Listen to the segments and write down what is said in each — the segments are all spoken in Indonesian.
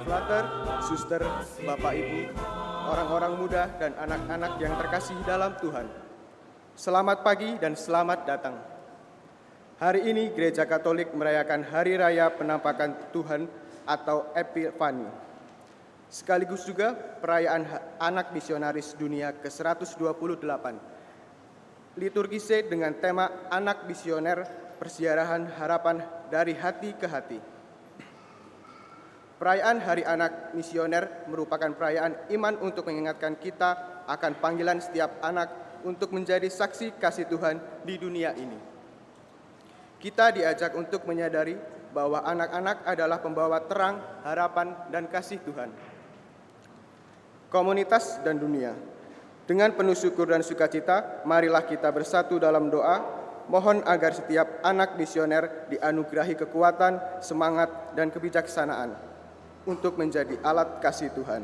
Frater, suster, bapak ibu, orang-orang muda dan anak-anak yang terkasih dalam Tuhan. Selamat pagi dan selamat datang. Hari ini Gereja Katolik merayakan Hari Raya Penampakan Tuhan atau Epifani. Sekaligus juga perayaan Anak Misionaris Dunia ke-128. Liturgise dengan tema Anak Misioner, Persiarahan Harapan dari Hati ke Hati. Perayaan Hari Anak Misioner merupakan perayaan iman untuk mengingatkan kita akan panggilan setiap anak untuk menjadi saksi kasih Tuhan di dunia ini. Kita diajak untuk menyadari bahwa anak-anak adalah pembawa terang, harapan, dan kasih Tuhan. Komunitas dan dunia. Dengan penuh syukur dan sukacita, marilah kita bersatu dalam doa, mohon agar setiap anak misioner dianugerahi kekuatan, semangat, dan kebijaksanaan untuk menjadi alat kasih Tuhan.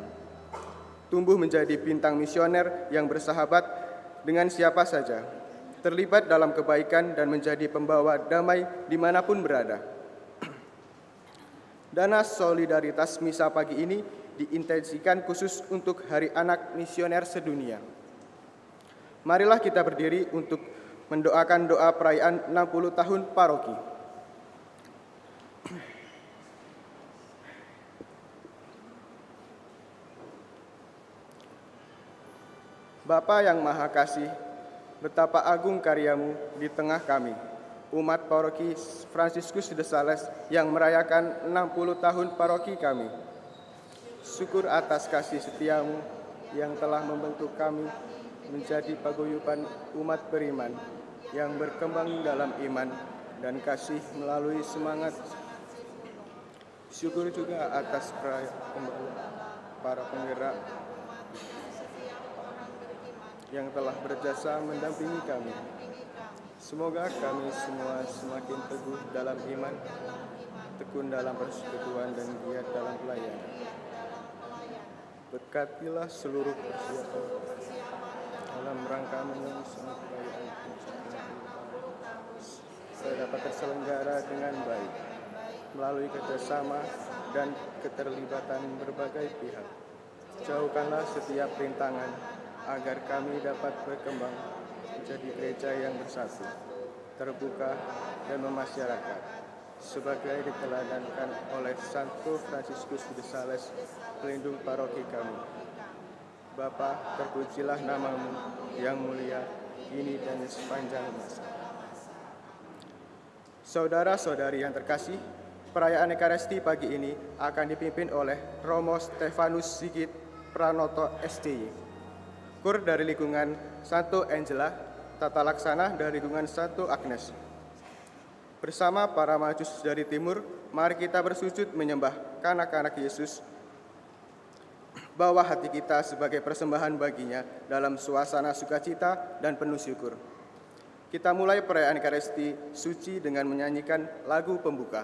Tumbuh menjadi bintang misioner yang bersahabat dengan siapa saja, terlibat dalam kebaikan dan menjadi pembawa damai dimanapun berada. Dana solidaritas misa pagi ini diintensikan khusus untuk Hari Anak Misioner Sedunia. Marilah kita berdiri untuk mendoakan doa perayaan 60 tahun paroki. Bapa yang Maha Kasih, betapa agung karyamu di tengah kami, umat paroki Fransiskus de Sales yang merayakan 60 tahun paroki kami. Syukur atas kasih setiamu yang telah membentuk kami menjadi paguyuban umat beriman yang berkembang dalam iman dan kasih melalui semangat. Syukur juga atas para penggerak yang telah berjasa mendampingi kami. Semoga kami semua semakin teguh dalam iman, tekun dalam persekutuan dan giat dalam pelayanan. Berkatilah seluruh persiapan dalam rangka menyusun perayaan supaya dapat terselenggara dengan baik melalui kerjasama dan keterlibatan berbagai pihak. Jauhkanlah setiap rintangan agar kami dapat berkembang menjadi gereja yang bersatu, terbuka, dan memasyarakat, sebagai diteladankan oleh Santo Fransiskus de Sales, pelindung paroki kami. Bapa, terpujilah namamu yang mulia, kini dan sepanjang masa. Saudara-saudari yang terkasih, perayaan Ekaristi pagi ini akan dipimpin oleh Romo Stefanus Sigit Pranoto SDY. Kur dari lingkungan Santo Angela, tata laksana dari lingkungan Santo Agnes. Bersama para majus dari timur, mari kita bersujud menyembah kanak-kanak Yesus, bawa hati kita sebagai persembahan baginya dalam suasana sukacita dan penuh syukur. Kita mulai perayaan Ekaristi suci dengan menyanyikan lagu pembuka.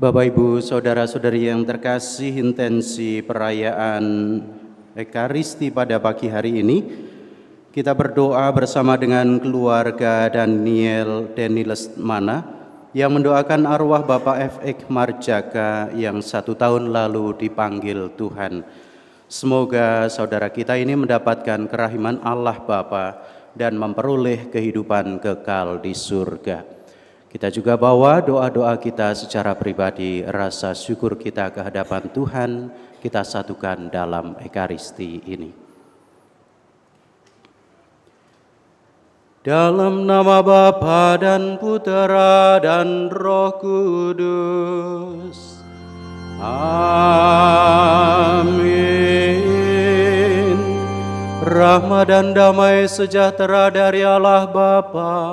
Bapak, Ibu, Saudara-saudari yang terkasih, intensi perayaan Ekaristi pada pagi hari ini, kita berdoa bersama dengan keluarga Daniel Deni Lesmana yang mendoakan arwah Bapak F.Ek Marjaka yang 1 tahun lalu dipanggil Tuhan. Semoga saudara kita ini mendapatkan kerahiman Allah Bapa dan memperoleh kehidupan kekal di surga. Kita juga bawa doa-doa kita secara pribadi, rasa syukur kita ke hadapan Tuhan, kita satukan dalam Ekaristi ini. Dalam nama Bapa dan Putera dan Roh Kudus. Amin. Rahmat dan damai sejahtera dari Allah Bapa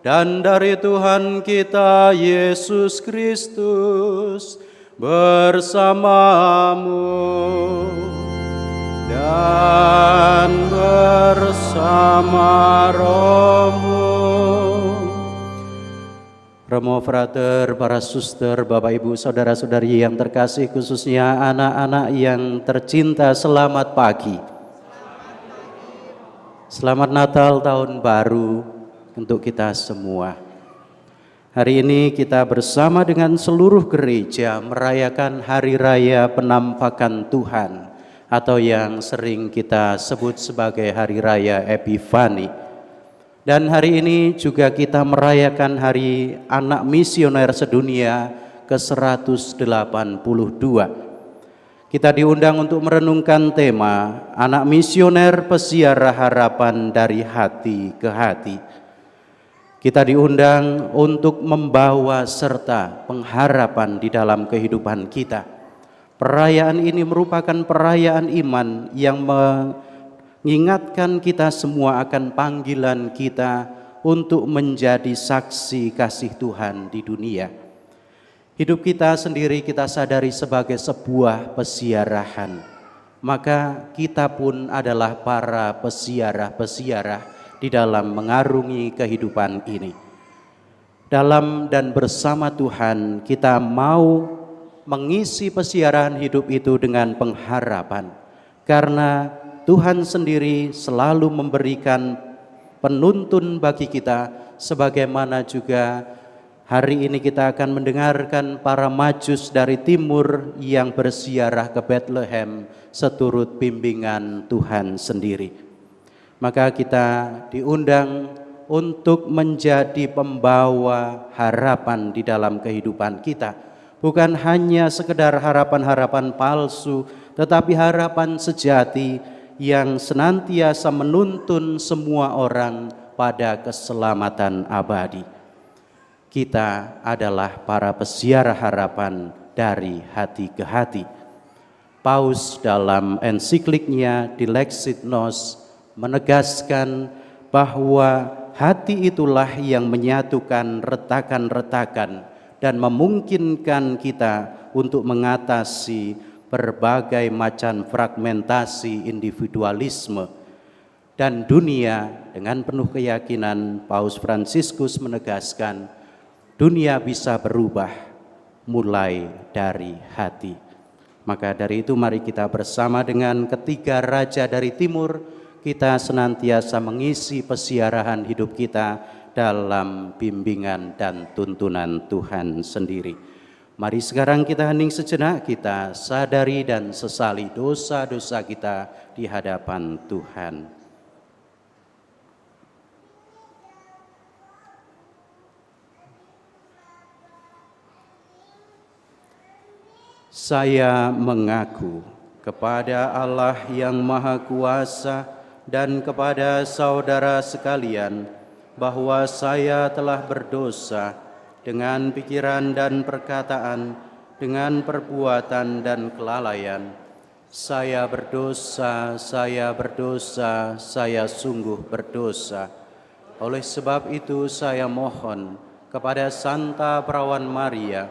dan dari Tuhan kita Yesus Kristus bersamamu dan bersama rohmu. Romo Frater, para suster, Bapak Ibu, Saudara-saudari yang terkasih, khususnya anak-anak yang tercinta, selamat pagi. Selamat Natal, Tahun Baru untuk kita semua. Hari ini kita bersama dengan seluruh gereja merayakan Hari Raya Penampakan Tuhan atau yang sering kita sebut sebagai Hari Raya Epifani. Dan hari ini juga kita merayakan Hari Anak Misioner Sedunia ke-182. Kita diundang untuk merenungkan tema Anak Misioner Pesiara Harapan dari Hati ke Hati. Kita diundang untuk membawa serta pengharapan di dalam kehidupan kita. Perayaan ini merupakan perayaan iman yang mengingatkan kita semua akan panggilan kita untuk menjadi saksi kasih Tuhan di dunia. Hidup kita sendiri kita sadari sebagai sebuah pesiarahan. Maka kita pun adalah para pesiarah-pesiarah di dalam mengarungi kehidupan ini. Dalam dan bersama Tuhan kita mau mengisi pesiaran hidup itu dengan pengharapan. Karena Tuhan sendiri selalu memberikan penuntun bagi kita, sebagaimana juga hari ini kita akan mendengarkan para majus dari timur yang bersiarah ke Bethlehem seturut bimbingan Tuhan sendiri. Maka kita diundang untuk menjadi pembawa harapan di dalam kehidupan kita. Bukan hanya sekedar harapan-harapan palsu, tetapi harapan sejati yang senantiasa menuntun semua orang pada keselamatan abadi. Kita adalah para pesiara harapan dari hati ke hati. Paus dalam ensikliknya Dilexit Nos menegaskan bahwa hati itulah yang menyatukan retakan-retakan dan memungkinkan kita untuk mengatasi berbagai macam fragmentasi individualisme. Dan dunia dengan penuh keyakinan, Paus Fransiskus menegaskan, dunia bisa berubah mulai dari hati. Maka dari itu mari kita bersama dengan ketiga raja dari timur, kita senantiasa mengisi pesiarahan hidup kita dalam bimbingan dan tuntunan Tuhan sendiri. Mari sekarang kita hening sejenak, kita sadari dan sesali dosa-dosa kita di hadapan Tuhan. Saya mengaku kepada Allah yang Maha Kuasa dan kepada saudara sekalian bahwa saya telah berdosa dengan pikiran dan perkataan, dengan perbuatan dan kelalaian. Saya berdosa, saya sungguh berdosa. Oleh sebab itu saya mohon kepada Santa Perawan Maria,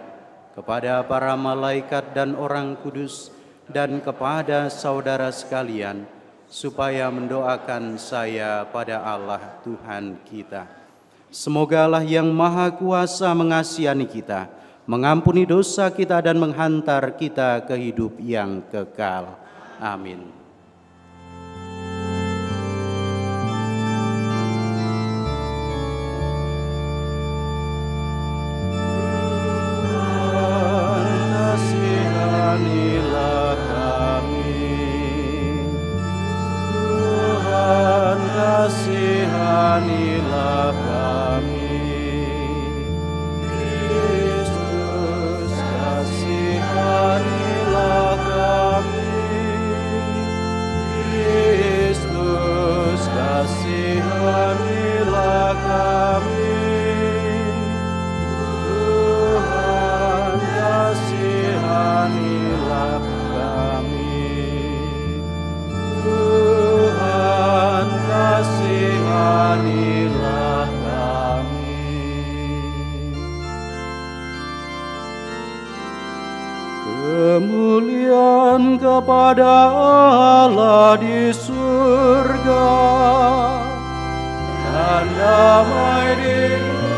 kepada para malaikat dan orang kudus, dan kepada saudara sekalian, supaya mendoakan saya pada Allah Tuhan kita. Semoga Allah yang Maha Kuasa mengasihani kita, mengampuni dosa kita dan menghantar kita ke hidup yang kekal. Amin. Kasihanilah kami, Tuhan kasihanilah kami, Kristus kasihanilah kami, Kristus kasihanilah kami, Tuhan kasihanilah kami, Tuhan kasihanilah kami. Kemuliaan kepada Allah di surga dan damai di bumi.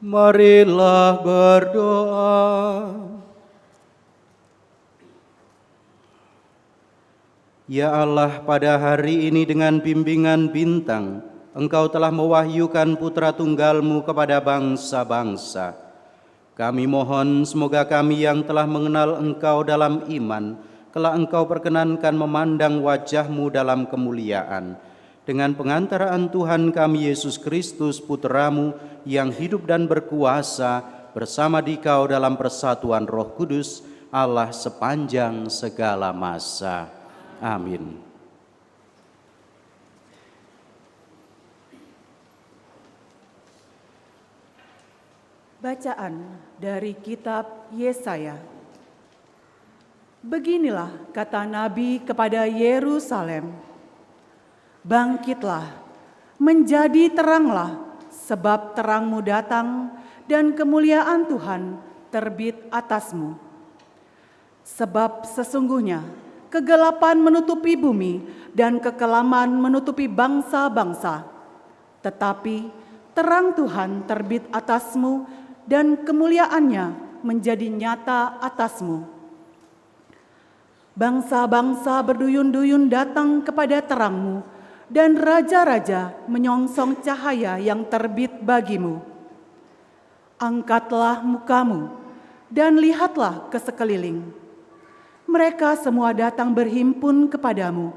Marilah berdoa. Ya Allah, pada hari ini dengan bimbingan bintang, Engkau telah mewahyukan putra tunggal-Mu kepada bangsa-bangsa. Kami mohon semoga kami yang telah mengenal Engkau dalam iman, kelak Engkau perkenankan memandang wajah-Mu dalam kemuliaan. Dengan pengantaraan Tuhan kami Yesus Kristus, Putra-Mu yang hidup dan berkuasa bersama Dikau dalam persatuan Roh Kudus, Allah sepanjang segala masa. Amin. Bacaan dari kitab Yesaya. Beginilah kata Nabi kepada Yerusalem, "Bangkitlah, menjadi teranglah, sebab terangmu datang dan kemuliaan Tuhan terbit atasmu. Sebab sesungguhnya kegelapan menutupi bumi dan kekelaman menutupi bangsa-bangsa, tetapi terang Tuhan terbit atasmu dan kemuliaannya menjadi nyata atasmu. Bangsa-bangsa berduyun-duyun datang kepada terangmu, dan raja-raja menyongsong cahaya yang terbit bagimu. Angkatlah mukamu dan lihatlah ke sekeliling. Mereka semua datang berhimpun kepadamu.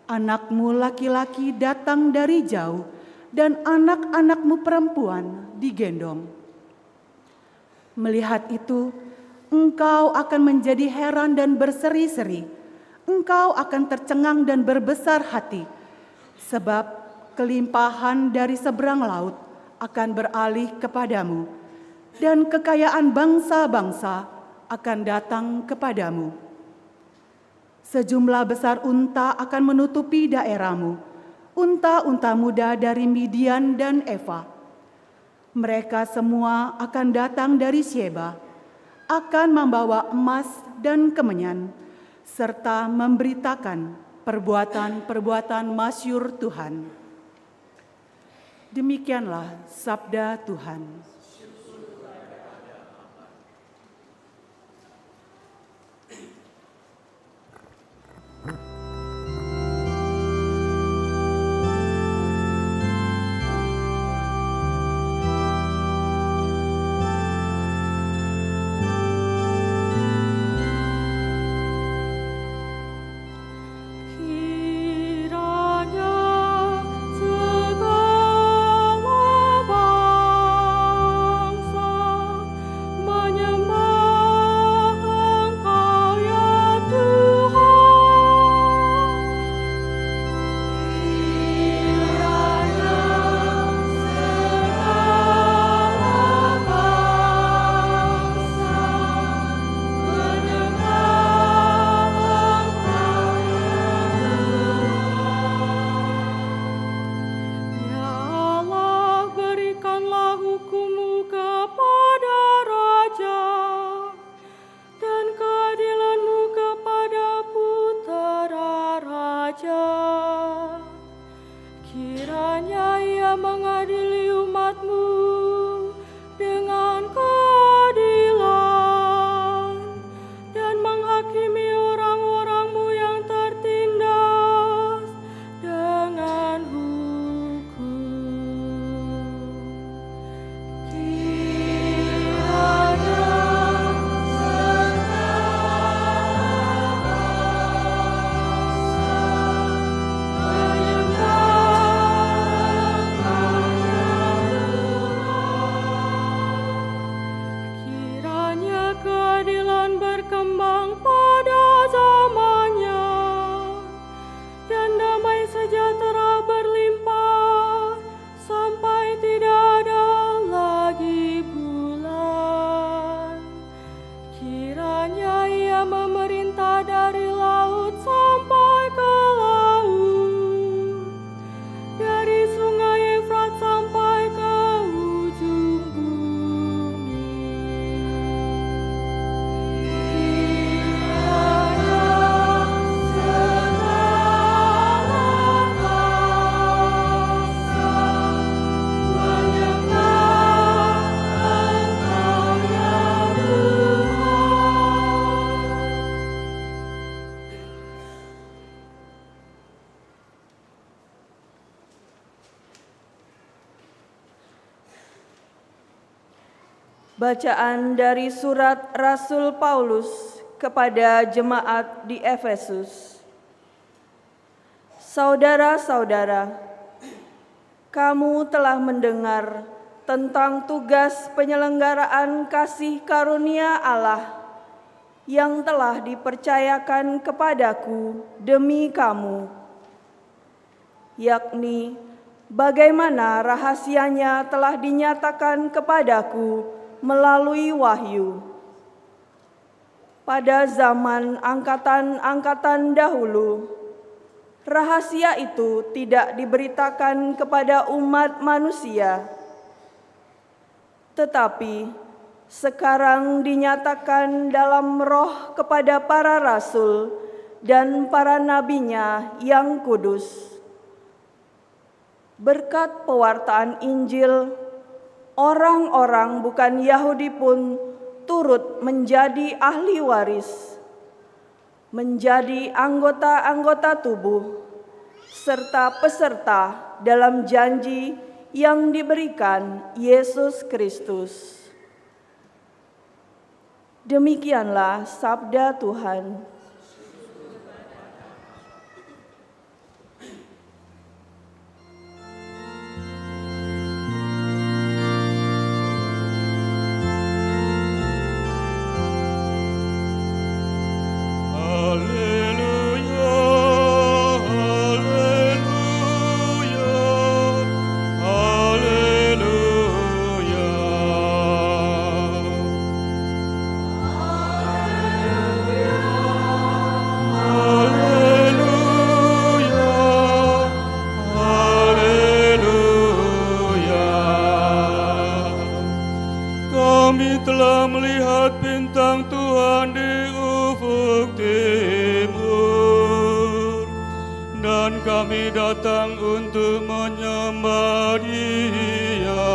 Anakmu laki-laki datang dari jauh, dan anak-anakmu perempuan digendong. Melihat itu, engkau akan menjadi heran dan berseri-seri. Engkau akan tercengang dan berbesar hati, sebab kelimpahan dari seberang laut akan beralih kepadamu, dan kekayaan bangsa-bangsa akan datang kepadamu. Sejumlah besar unta akan menutupi daerahmu, unta-unta muda dari Midian dan Eva. Mereka semua akan datang dari Sheba, akan membawa emas dan kemenyan, serta memberitakan perbuatan-perbuatan masyhur Tuhan." Demikianlah sabda Tuhan. Bacaan dari surat Rasul Paulus kepada jemaat di Efesus. Saudara-saudara, kamu telah mendengar tentang tugas penyelenggaraan kasih karunia Allah yang telah dipercayakan kepadaku demi kamu, yakni bagaimana rahasianya telah dinyatakan kepadaku melalui wahyu. Pada zaman angkatan-angkatan dahulu, rahasia itu tidak diberitakan kepada umat manusia, tetapi sekarang dinyatakan dalam roh kepada para rasul dan para nabinya yang kudus. Berkat pewartaan Injil, orang-orang bukan Yahudi pun turut menjadi ahli waris, menjadi anggota-anggota tubuh, serta peserta dalam janji yang diberikan Yesus Kristus. Demikianlah sabda Tuhan. Kami telah melihat bintang Tuhan di ufuk timur, dan kami datang untuk menyembah Dia.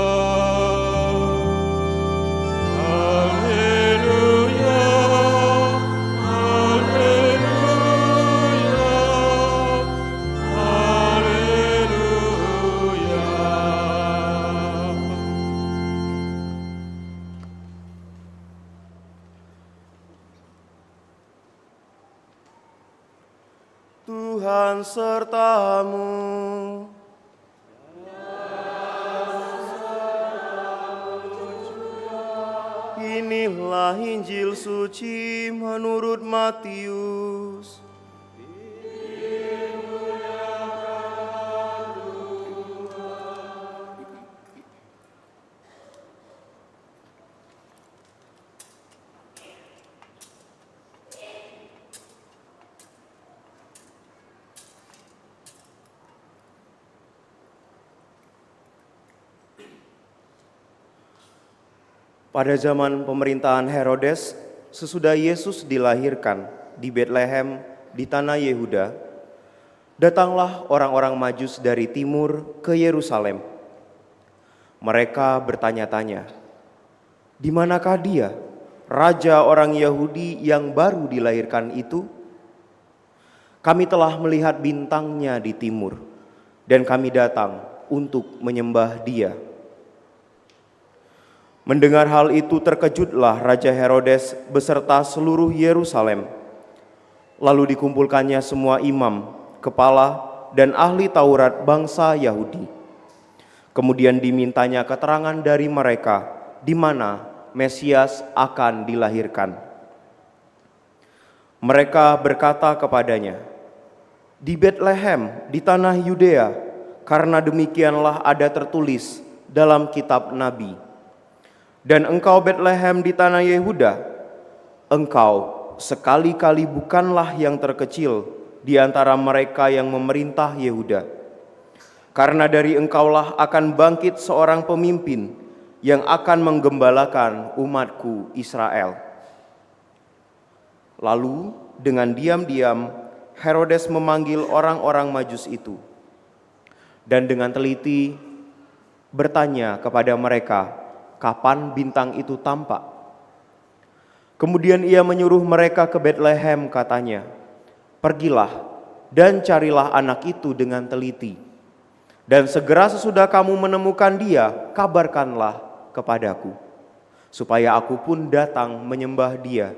Haleluya, haleluya, haleluya. Tuhan sertamu. Inilah Injil suci menurut Matius. Pada zaman pemerintahan Herodes, sesudah Yesus dilahirkan di Betlehem di tanah Yehuda, datanglah orang-orang Majus dari timur ke Yerusalem. Mereka bertanya-tanya, "Di manakah Dia, Raja orang Yahudi yang baru dilahirkan itu? Kami telah melihat bintangnya di timur, dan kami datang untuk menyembah Dia." Mendengar hal itu terkejutlah Raja Herodes beserta seluruh Yerusalem. Lalu dikumpulkannya semua imam, kepala, dan ahli Taurat bangsa Yahudi. Kemudian dimintanya keterangan dari mereka di mana Mesias akan dilahirkan. Mereka berkata kepadanya, "Di Betlehem, di tanah Yudea, karena demikianlah ada tertulis dalam kitab Nabi. Dan engkau Betlehem di tanah Yehuda, engkau sekali-kali bukanlah yang terkecil di antara mereka yang memerintah Yehuda. Karena dari engkaulah akan bangkit seorang pemimpin yang akan menggembalakan umatku Israel." Lalu dengan diam-diam Herodes memanggil orang-orang Majus itu, dan dengan teliti bertanya kepada mereka kapan bintang itu tampak. Kemudian ia menyuruh mereka ke Betlehem, katanya, "Pergilah dan carilah anak itu dengan teliti. Dan segera sesudah kamu menemukan dia, kabarkanlah kepadaku, supaya aku pun datang menyembah dia."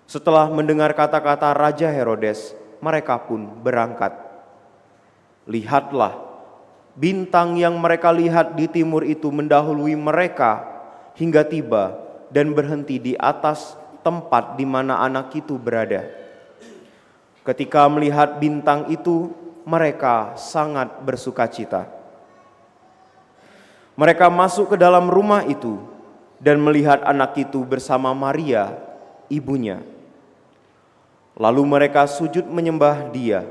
Setelah mendengar kata-kata Raja Herodes, mereka pun berangkat. Lihatlah, bintang yang mereka lihat di timur itu mendahului mereka hingga tiba dan berhenti di atas tempat di mana anak itu berada. Ketika melihat bintang itu, mereka sangat bersukacita. Mereka masuk ke dalam rumah itu dan melihat anak itu bersama Maria, ibunya. Lalu mereka sujud menyembah Dia.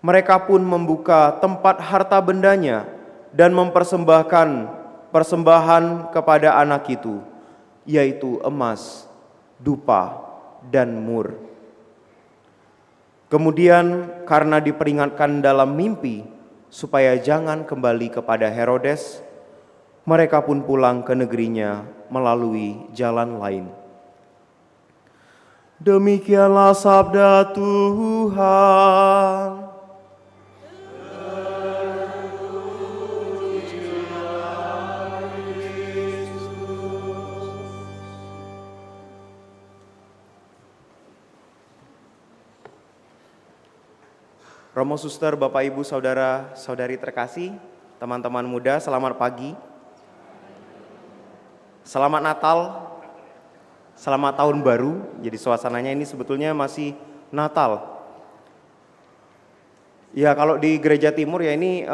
Mereka pun membuka tempat harta bendanya dan mempersembahkan persembahan kepada anak itu, yaitu emas, dupa, dan mur. Kemudian karena diperingatkan dalam mimpi supaya jangan kembali kepada Herodes, mereka pun pulang ke negerinya melalui jalan lain. Demikianlah sabda Tuhan. Romo Suster, Bapak Ibu, Saudara, Saudari terkasih, teman-teman muda, selamat pagi. Selamat Natal, selamat Tahun Baru. Jadi suasananya ini sebetulnya masih Natal. Ya kalau di Gereja Timur ya ini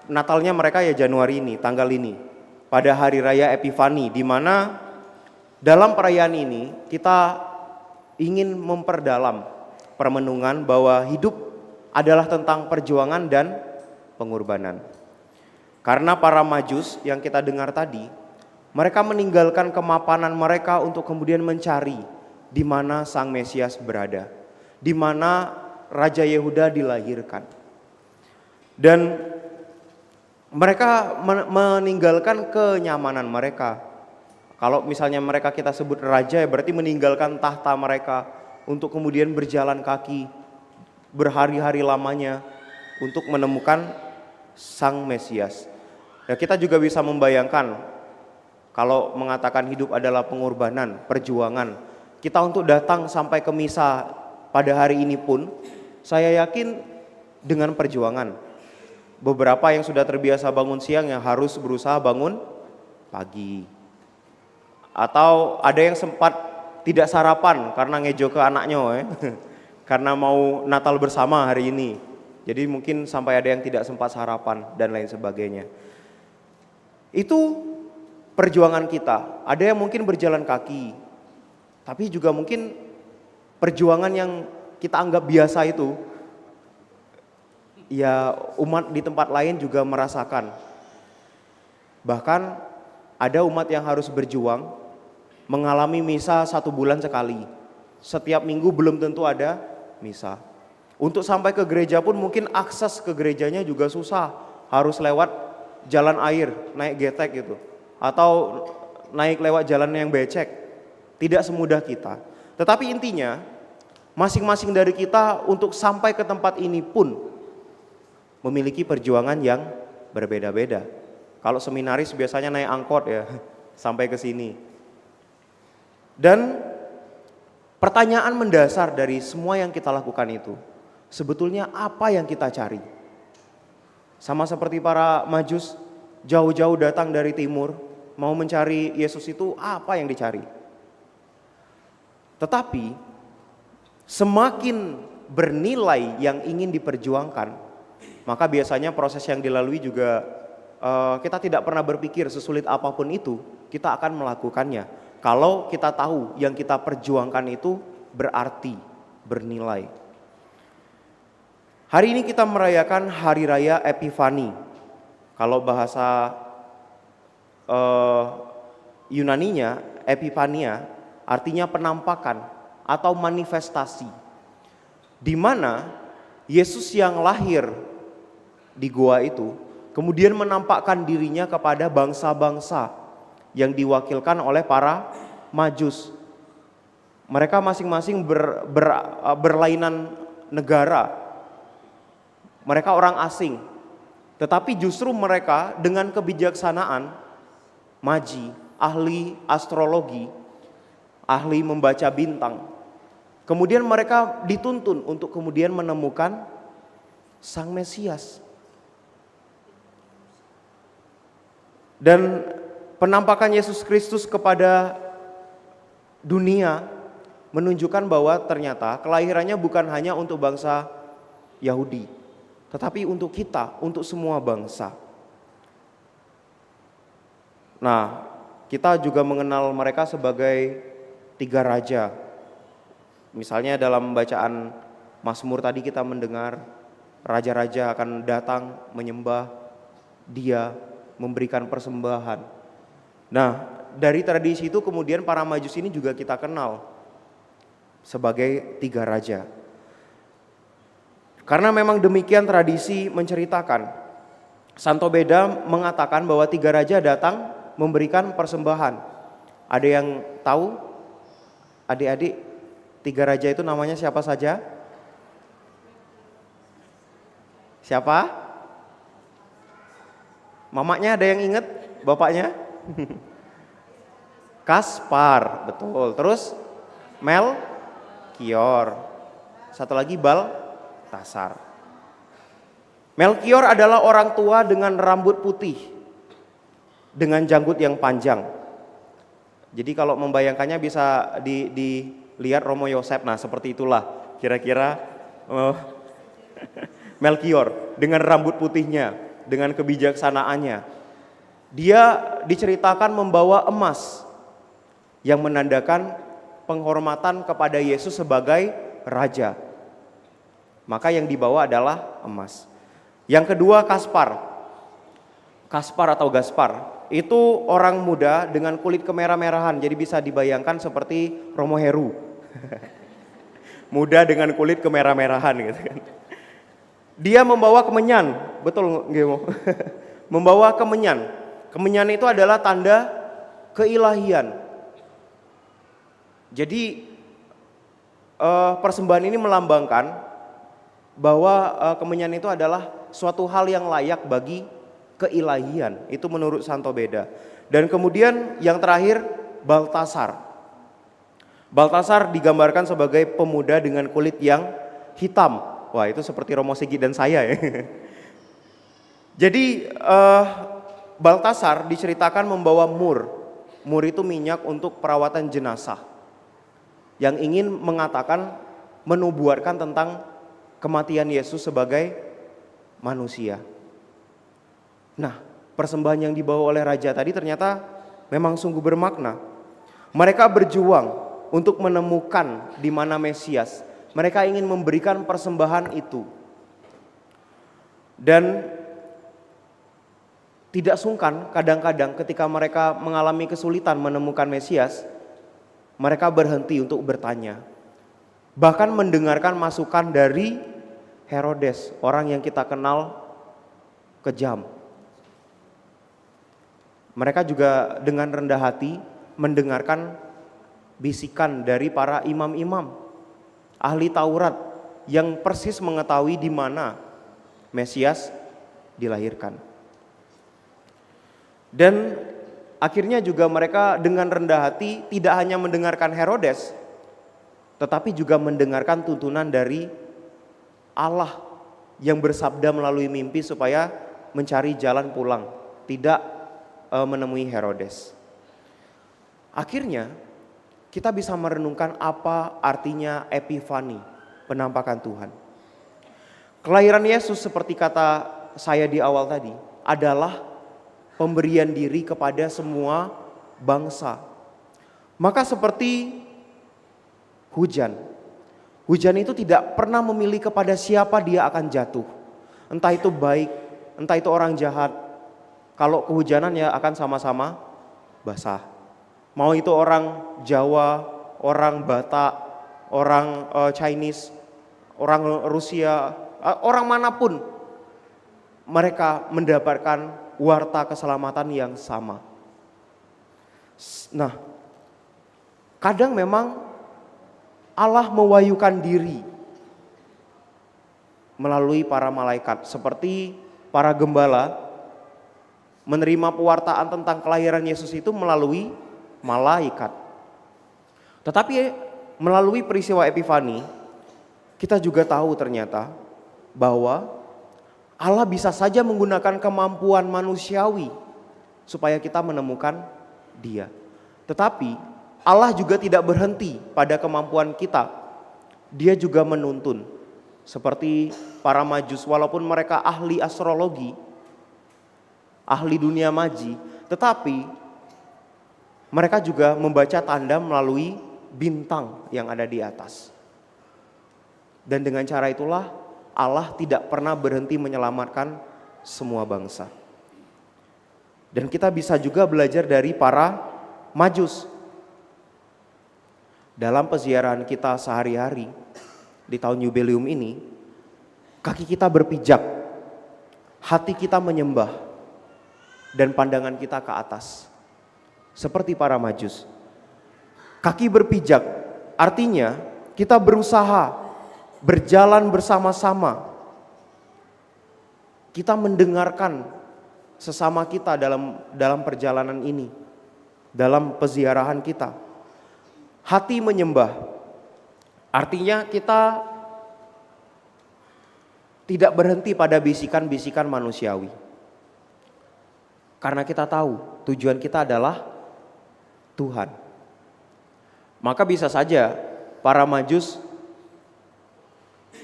Natalnya mereka ya Januari ini, tanggal ini. Pada Hari Raya Epifani, di mana dalam perayaan ini kita ingin memperdalam permenungan bahwa hidup adalah tentang perjuangan dan pengorbanan. Karena para Majus yang kita dengar tadi, mereka meninggalkan kemapanan mereka untuk kemudian mencari di mana Sang Mesias berada, di mana Raja Yehuda dilahirkan. Dan mereka meninggalkan kenyamanan mereka. Kalau misalnya mereka kita sebut raja, ya berarti meninggalkan tahta mereka untuk kemudian berjalan kaki berhari-hari lamanya untuk menemukan Sang Mesias. Ya, kita juga bisa membayangkan kalau mengatakan hidup adalah pengorbanan, perjuangan, kita untuk datang sampai ke misa pada hari ini pun saya yakin dengan perjuangan. Beberapa yang sudah terbiasa bangun siang yang harus berusaha bangun pagi. Atau ada yang sempat tidak sarapan karena ngejo ke anaknya karena mau Natal bersama hari ini. Jadi mungkin sampai ada yang tidak sempat sarapan dan lain sebagainya. Itu perjuangan kita. Ada yang mungkin berjalan kaki. Tapi juga mungkin perjuangan yang kita anggap biasa itu, ya umat di tempat lain juga merasakan. Bahkan ada umat yang harus berjuang mengalami misa 1 bulan sekali. Setiap minggu belum tentu ada misa. Untuk sampai ke gereja pun mungkin akses ke gerejanya juga susah. Harus lewat jalan air, naik getek gitu. Atau naik lewat jalan yang becek. Tidak semudah kita. Tetapi intinya masing-masing dari kita untuk sampai ke tempat ini pun memiliki perjuangan yang berbeda-beda. Kalau seminaris biasanya naik angkot ya sampai ke sini. Dan pertanyaan mendasar dari semua yang kita lakukan itu, sebetulnya apa yang kita cari? Sama seperti para Majus, jauh-jauh datang dari timur, mau mencari Yesus itu apa yang dicari? Tetapi semakin bernilai yang ingin diperjuangkan, maka biasanya proses yang dilalui juga kita tidak pernah berpikir sesulit apapun itu, kita akan melakukannya. Kalau kita tahu yang kita perjuangkan itu berarti, bernilai. Hari ini kita merayakan Hari Raya Epifani. Kalau bahasa Yunaninya, Epifania, artinya penampakan atau manifestasi. Di mana Yesus yang lahir di gua itu, kemudian menampakkan dirinya kepada bangsa-bangsa yang diwakilkan oleh para Majus. Mereka masing-masing berlainan negara. Mereka orang asing. Tetapi justru mereka dengan kebijaksanaan, magi, ahli astrologi, ahli membaca bintang. Kemudian mereka dituntun untuk kemudian menemukan Sang Mesias. Dan penampakan Yesus Kristus kepada dunia menunjukkan bahwa ternyata kelahirannya bukan hanya untuk bangsa Yahudi, tetapi untuk kita, untuk semua bangsa. Nah, kita juga mengenal mereka sebagai 3 raja. Misalnya dalam bacaan Mazmur tadi kita mendengar raja-raja akan datang menyembah Dia, memberikan persembahan. Nah, dari tradisi itu kemudian para Majus ini juga kita kenal sebagai 3 raja. Karena memang demikian tradisi menceritakan. Santo Beda mengatakan bahwa 3 raja datang memberikan persembahan. Ada yang tahu? Adik-adik, 3 raja itu namanya siapa saja? Siapa? Mamanya ada yang ingat? Bapaknya? Kaspar, betul. Terus Melkior. Satu lagi Baltasar. Melkior adalah orang tua dengan rambut putih, dengan janggut yang panjang. Jadi kalau membayangkannya bisa dilihat Romo Yosef. Nah, seperti itulah kira-kira Melkior dengan rambut putihnya, dengan kebijaksanaannya. Dia diceritakan membawa emas yang menandakan penghormatan kepada Yesus sebagai raja. Maka yang dibawa adalah emas. Yang kedua Kaspar. Kaspar atau Gaspar itu orang muda dengan kulit kemerah-merahan. Jadi bisa dibayangkan seperti Romo Heru. Muda dengan kulit kemerah-merahan gitu kan. Dia membawa kemenyan, betul Gemo? Membawa kemenyan. Kemenyan itu adalah tanda keilahian. Jadi persembahan ini melambangkan bahwa kemenyan itu adalah suatu hal yang layak bagi keilahian. Itu menurut Santo Beda. Dan kemudian yang terakhir Baltasar. Baltasar digambarkan sebagai pemuda dengan kulit yang hitam. Wah, itu seperti Romo Sigit dan saya ya. Jadi Baltasar diceritakan membawa mur. Mur itu minyak untuk perawatan jenazah. Yang ingin mengatakan, menubuatkan tentang kematian Yesus sebagai manusia. Nah, persembahan yang dibawa oleh raja tadi ternyata memang sungguh bermakna. Mereka berjuang untuk menemukan di mana Mesias. Mereka ingin memberikan persembahan itu. Dan tidak sungkan kadang-kadang ketika mereka mengalami kesulitan menemukan Mesias, mereka berhenti untuk bertanya. Bahkan mendengarkan masukan dari Herodes, orang yang kita kenal kejam. Mereka juga dengan rendah hati mendengarkan bisikan dari para imam-imam, ahli Taurat yang persis mengetahui di mana Mesias dilahirkan. Dan akhirnya juga mereka dengan rendah hati tidak hanya mendengarkan Herodes, tetapi juga mendengarkan tuntunan dari Allah yang bersabda melalui mimpi supaya mencari jalan pulang, tidak menemui Herodes. Akhirnya kita bisa merenungkan apa artinya Epifani, penampakan Tuhan. Kelahiran Yesus seperti kata saya di awal tadi adalah pemberian diri kepada semua bangsa. Maka seperti hujan. Hujan itu tidak pernah memilih kepada siapa dia akan jatuh. Entah itu baik, entah itu orang jahat. Kalau kehujanan ya akan sama-sama basah. Mau itu orang Jawa, orang Batak, orang Chinese, orang Rusia, orang manapun, mereka mendapatkan warta keselamatan yang sama. Nah, kadang memang Allah mewahyukan diri melalui para malaikat, seperti para gembala menerima pewartaan tentang kelahiran Yesus itu melalui malaikat. Tetapi melalui peristiwa Epifani, kita juga tahu ternyata bahwa Allah bisa saja menggunakan kemampuan manusiawi supaya kita menemukan Dia. Tetapi Allah juga tidak berhenti pada kemampuan kita. Dia juga menuntun. Seperti para Majus, walaupun mereka ahli astrologi, ahli dunia maji, tetapi mereka juga membaca tanda melalui bintang yang ada di atas. Dan dengan cara itulah Allah tidak pernah berhenti menyelamatkan semua bangsa. Dan kita bisa juga belajar dari para Majus. Dalam peziarahan kita sehari-hari di tahun jubileum ini, kaki kita berpijak, hati kita menyembah, dan pandangan kita ke atas. Seperti para Majus. Kaki berpijak artinya kita berusaha berjalan bersama-sama. Kita mendengarkan sesama kita dalam perjalanan ini, dalam peziarahan kita. Hati menyembah artinya kita tidak berhenti pada bisikan-bisikan manusiawi. Karena kita tahu tujuan kita adalah Tuhan. Maka bisa saja para Majus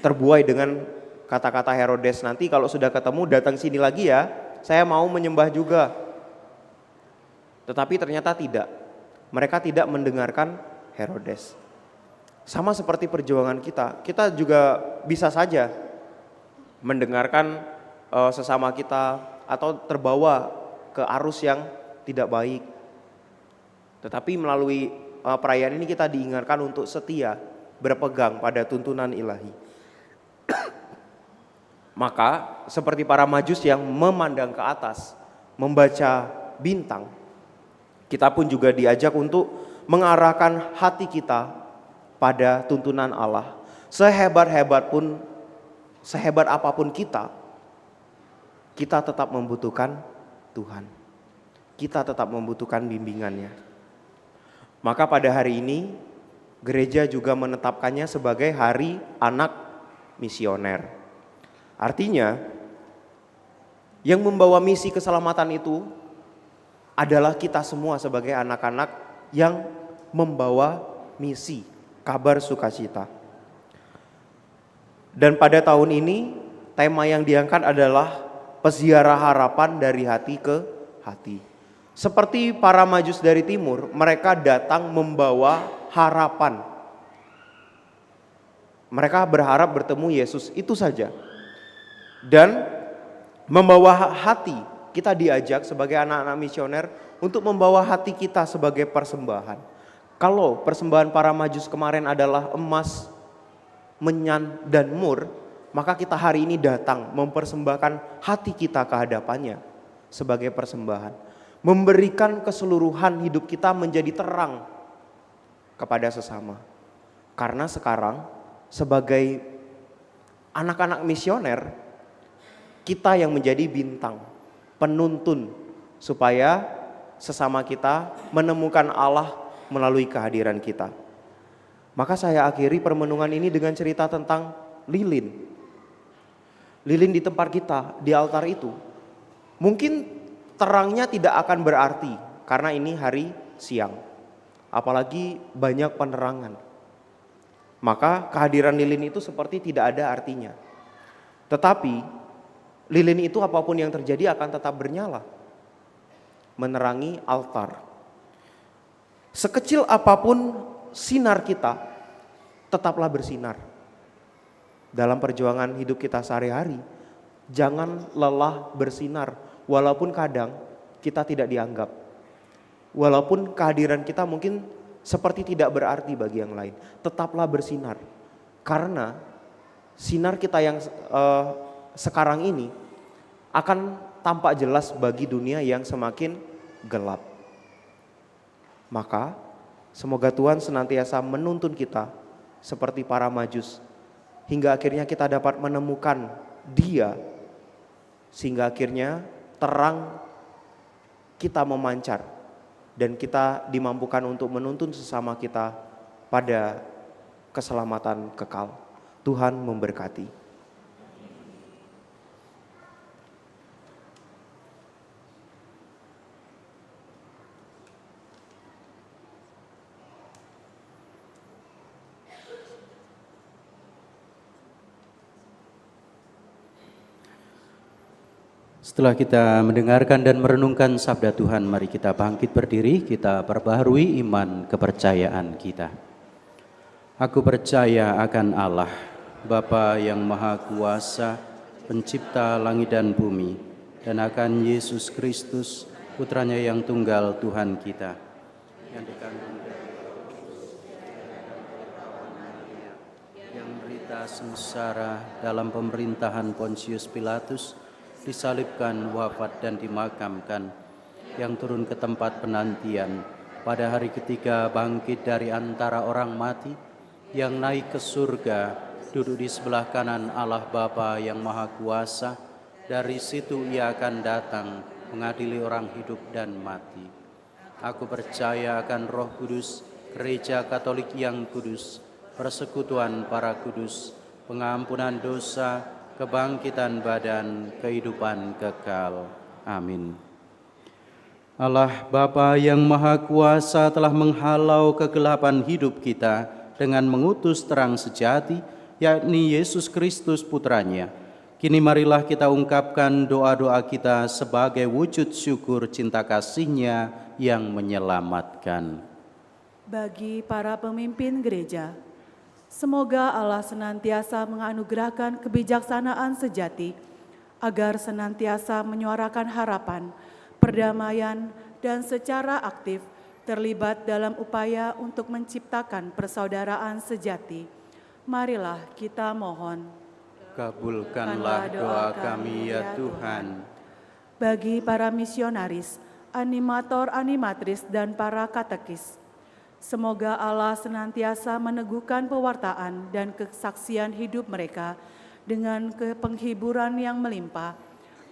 terbuai dengan kata-kata Herodes, nanti kalau sudah ketemu datang sini lagi ya, saya mau menyembah juga. Tetapi ternyata tidak. Mereka tidak mendengarkan Herodes. Sama seperti perjuangan kita juga bisa saja mendengarkan sesama kita atau terbawa ke arus yang tidak baik. Tetapi melalui perayaan ini kita diingatkan untuk setia berpegang pada tuntunan ilahi. Maka seperti para Majus yang memandang ke atas, membaca bintang, kita pun juga diajak untuk mengarahkan hati kita pada tuntunan Allah. Sehebat apapun kita tetap membutuhkan Tuhan. Kita tetap membutuhkan bimbingannya. Maka pada hari ini gereja juga menetapkannya sebagai Hari Anak Misioner. Artinya yang membawa misi keselamatan itu adalah kita semua sebagai anak-anak yang membawa misi kabar sukacita. Dan pada tahun ini tema yang diangkat adalah peziarah harapan dari hati ke hati. Seperti para Majus dari timur, mereka datang membawa harapan. Mereka berharap bertemu Yesus, itu saja. Dan membawa hati, kita diajak sebagai anak-anak misioner untuk membawa hati kita sebagai persembahan. Kalau persembahan para Majus kemarin adalah emas, menyan, dan mur, maka kita hari ini datang mempersembahkan hati kita ke hadapannya sebagai persembahan. Memberikan keseluruhan hidup kita menjadi terang kepada sesama. Karena sekarang sebagai anak-anak misioner, kita yang menjadi bintang, penuntun supaya sesama kita menemukan Allah melalui kehadiran kita. Maka saya akhiri permenungan ini dengan cerita tentang lilin. Lilin di tempat kita, di altar itu. Mungkin terangnya tidak akan berarti karena ini hari siang. Apalagi banyak penerangan. Maka kehadiran lilin itu seperti tidak ada artinya. Tetapi lilin itu apapun yang terjadi akan tetap bernyala. Menerangi altar. Sekecil apapun sinar kita, tetaplah bersinar. Dalam perjuangan hidup kita sehari-hari, jangan lelah bersinar. Walaupun kadang kita tidak dianggap. Walaupun kehadiran kita mungkin seperti tidak berarti bagi yang lain. Tetaplah bersinar. Karena sinar kita yang sekarang ini akan tampak jelas bagi dunia yang semakin gelap. Maka semoga Tuhan senantiasa menuntun kita seperti para Majus, hingga akhirnya kita dapat menemukan Dia, sehingga akhirnya terang kita memancar dan kita dimampukan untuk menuntun sesama kita pada keselamatan kekal. Tuhan memberkati. Setelah kita mendengarkan dan merenungkan sabda Tuhan, mari kita bangkit berdiri, kita perbaharui iman kepercayaan kita. Aku percaya akan Allah, Bapa yang Maha Kuasa, Pencipta langit dan bumi, dan akan Yesus Kristus, Putranya yang tunggal Tuhan kita, yang dikandung yang menderita sengsara dalam pemerintahan Pontius Pilatus, disalibkan, wafat dan dimakamkan, yang turun ke tempat penantian, pada hari ketiga bangkit dari antara orang mati, yang naik ke surga, duduk di sebelah kanan Allah Bapa yang Maha Kuasa. Dari situ Ia akan datang mengadili orang hidup dan mati. Aku percaya akan Roh Kudus, Gereja Katolik yang kudus, persekutuan para kudus, pengampunan dosa, kebangkitan badan, kehidupan kekal. Amin. Allah Bapa yang Maha Kuasa telah menghalau kegelapan hidup kita dengan mengutus terang sejati, yakni Yesus Kristus Putranya. Kini marilah kita ungkapkan doa-doa kita sebagai wujud syukur cinta kasih-Nya yang menyelamatkan. Bagi para pemimpin gereja, semoga Allah senantiasa menganugerahkan kebijaksanaan sejati, agar senantiasa menyuarakan harapan, perdamaian, dan secara aktif terlibat dalam upaya untuk menciptakan persaudaraan sejati. Marilah kita mohon. Kabulkanlah doa kami ya Tuhan. Bagi para misionaris, animator, animatris, dan para katekis, semoga Allah senantiasa meneguhkan pewartaan dan kesaksian hidup mereka dengan penghiburan yang melimpah,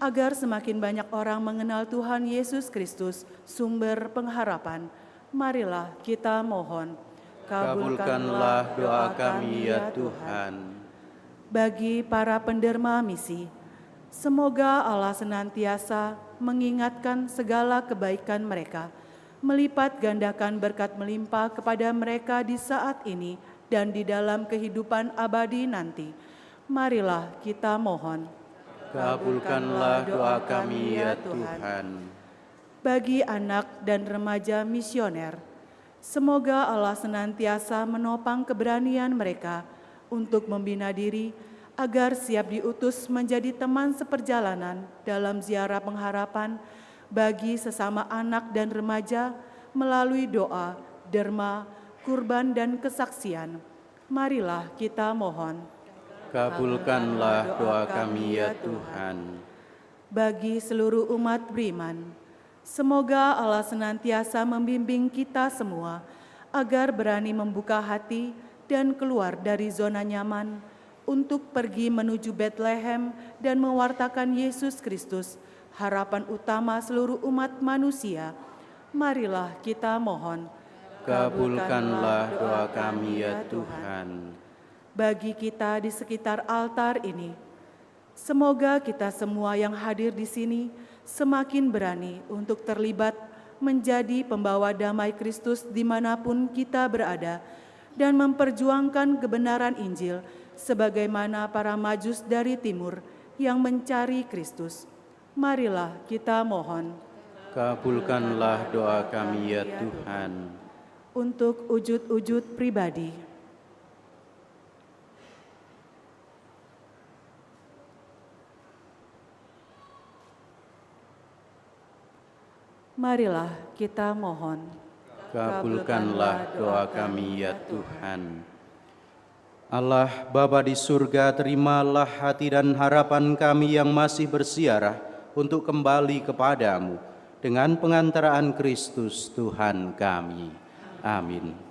agar semakin banyak orang mengenal Tuhan Yesus Kristus, sumber pengharapan. Marilah kita mohon. Kabulkanlah doa kami ya Tuhan. Bagi para penderma misi, semoga Allah senantiasa mengingatkan segala kebaikan mereka, melipat gandakan berkat melimpah kepada mereka di saat ini dan di dalam kehidupan abadi nanti. Marilah kita mohon. Kabulkanlah doa kami ya Tuhan. Bagi anak dan remaja misioner, semoga Allah senantiasa menopang keberanian mereka untuk membina diri agar siap diutus menjadi teman seperjalanan dalam ziarah pengharapan bagi sesama anak dan remaja melalui doa, derma, kurban, dan kesaksian. Marilah kita mohon. Kabulkanlah doa kami ya Tuhan. Bagi seluruh umat beriman, semoga Allah senantiasa membimbing kita semua agar berani membuka hati dan keluar dari zona nyaman untuk pergi menuju Bethlehem dan mewartakan Yesus Kristus, harapan utama seluruh umat manusia. Marilah kita mohon. Kabulkanlah doa kami ya Tuhan. Bagi kita di sekitar altar ini, semoga kita semua yang hadir di sini semakin berani untuk terlibat menjadi pembawa damai Kristus dimanapun kita berada dan memperjuangkan kebenaran Injil sebagaimana para Majus dari timur yang mencari Kristus. Marilah kita mohon. Kabulkanlah doa kami ya Tuhan. Untuk wujud-wujud pribadi, marilah kita mohon. Kabulkanlah doa kami ya Tuhan. Allah Bapa di surga, terimalah hati dan harapan kami yang masih bersiarah untuk kembali kepadamu dengan pengantaraan Kristus Tuhan kami. Amin. Amin.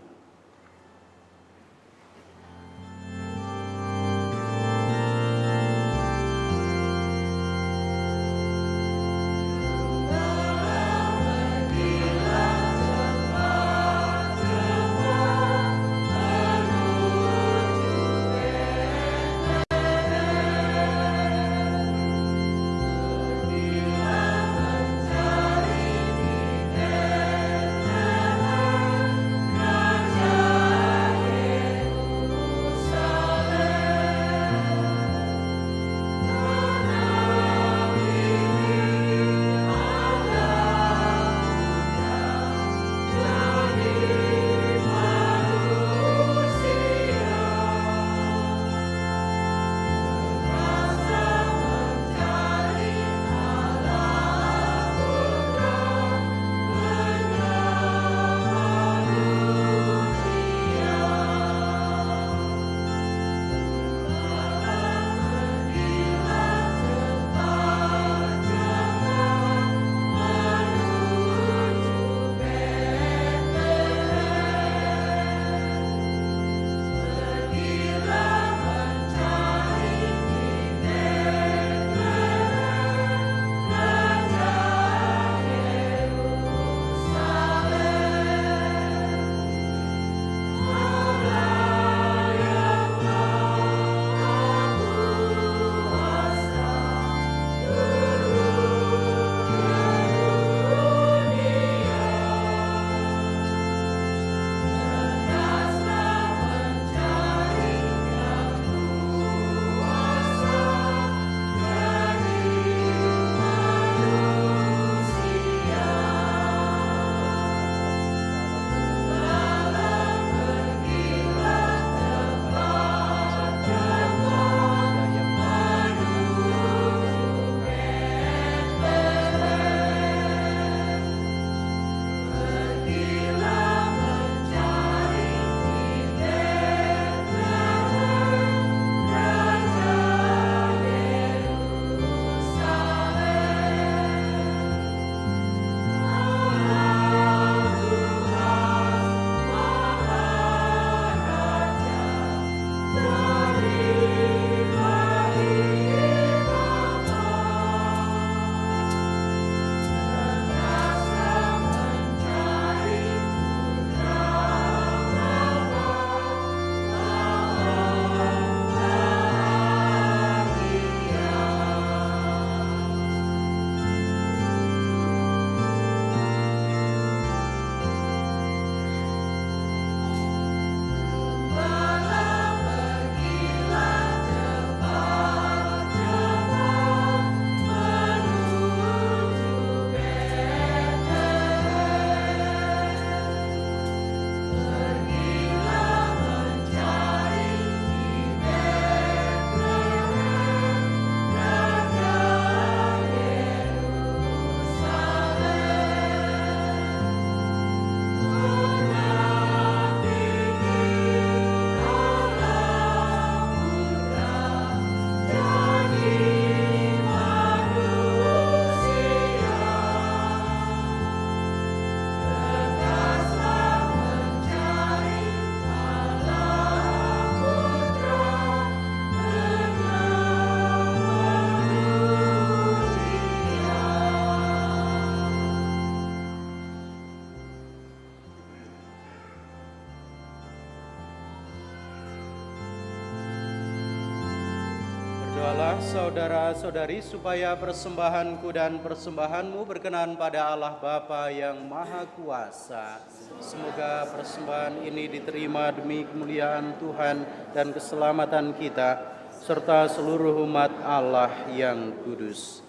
Berdoalah saudara-saudari supaya persembahanku dan persembahanmu berkenan pada Allah Bapa yang Maha Kuasa. Semoga persembahan ini diterima demi kemuliaan Tuhan dan keselamatan kita, serta seluruh umat Allah yang kudus.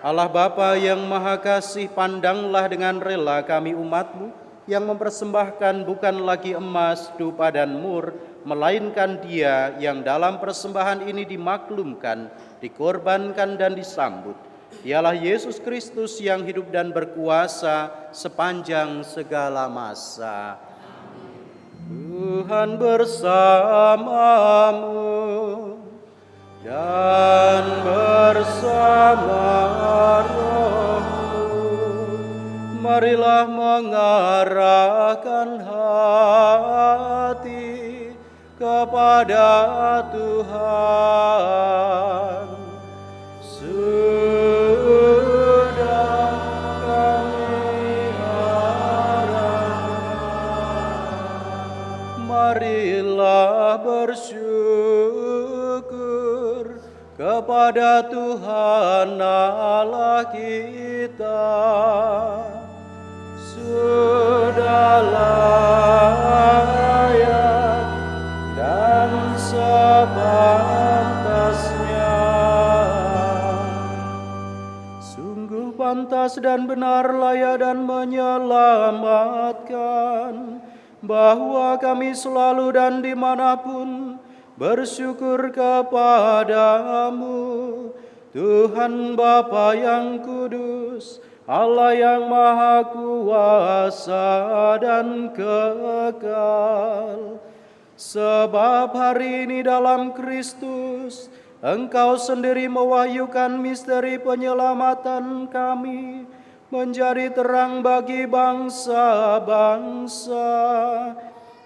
Allah Bapa yang Maha Kasih, pandanglah dengan rela kami umat-Mu yang mempersembahkan bukan lagi emas, dupa dan mur, melainkan Dia yang dalam persembahan ini dimaklumkan, dikorbankan dan disambut. Dialah Yesus Kristus yang hidup dan berkuasa sepanjang segala masa. Tuhan bersamamu dan bersama rohmu. Marilah mengarahkan hati kepada Tuhan. Sudah kami arahkan, marilah bersyukur kepada Tuhan Allah kita. Sudah layak dan sepantasnya, sungguh pantas dan benar, layak dan menyelamatkan, bahwa kami selalu dan dimanapun bersyukur kepadamu, Tuhan Bapa yang kudus, Allah yang Maha Kuasa dan kekal. Sebab hari ini dalam Kristus, Engkau sendiri mewahyukan misteri penyelamatan kami, menjadi terang bagi bangsa-bangsa.